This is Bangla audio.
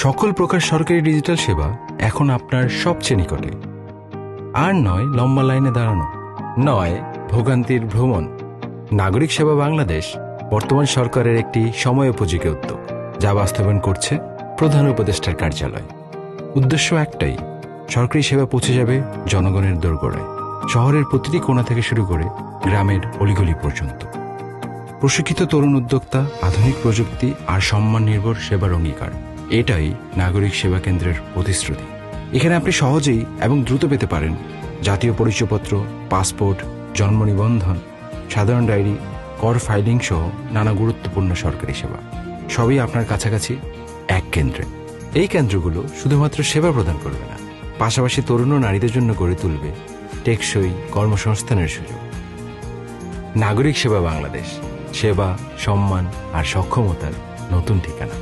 সকল প্রকার সরকারি ডিজিটাল সেবা এখন আপনার সবচেয়ে নিকটে। আর নয় লম্বা লাইনে দাঁড়ানো, নয় ভোগান্তির ভ্রমণ। নাগরিক সেবা বাংলাদেশ বর্তমান সরকারের একটি সময়োপযোগী উদ্যোগ, যা বাস্তবায়ন করছে প্রধান উপদেষ্টার কার্যালয়। উদ্দেশ্য একটাই, সরকারি সেবা পৌঁছে যাবে জনগণের দোরগোড়ায়, শহরের প্রতিটি কোণা থেকে শুরু করে গ্রামের অলিগলি পর্যন্ত। প্রশিক্ষিত তরুণ উদ্যোক্তা, আধুনিক প্রযুক্তি আর সম্মান নির্ভর সেবার অঙ্গীকার, এটাই নাগরিক সেবা কেন্দ্রের প্রতিশ্রুতি। এখানে আপনি সহজেই এবং দ্রুত পেতে পারেন জাতীয় পরিচয়পত্র, পাসপোর্ট, জন্ম নিবন্ধন, সাধারণ ডায়েরি, কর ফাইলিং সহ নানা গুরুত্বপূর্ণ সরকারি সেবা, সবই আপনার কাছাকাছি এক কেন্দ্রে। এই কেন্দ্রগুলো শুধুমাত্র সেবা প্রদান করবে না, পাশাপাশি তরুণ ও নারীদের জন্য গড়ে তুলবে টেকসই কর্মসংস্থানের সুযোগ। নাগরিক সেবা বাংলাদেশ, সেবা, সম্মান আর সক্ষমতার নতুন ঠিকানা।